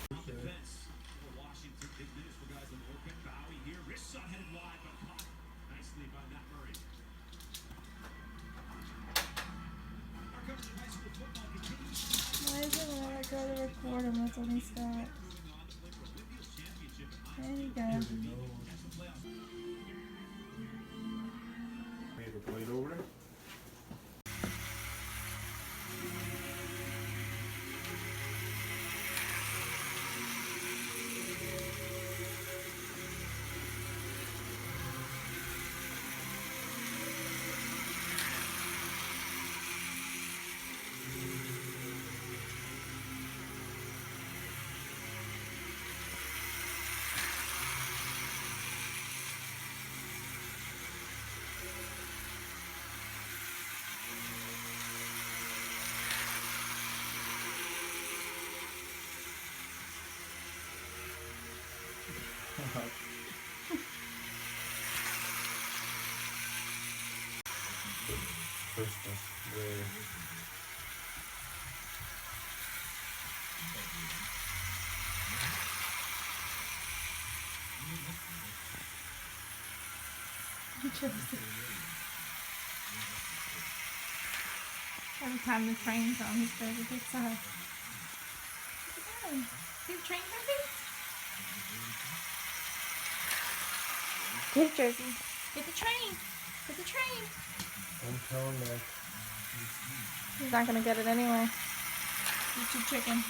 Why is it when I go to record him? That's when he's got. There you go. Made a plate over there. First one. Every time the train's on, he's ready to get side. See the train coming? Get Jersey. Get the train. Get the train. I'm telling that. He's not gonna get it anyway. Eat your chicken.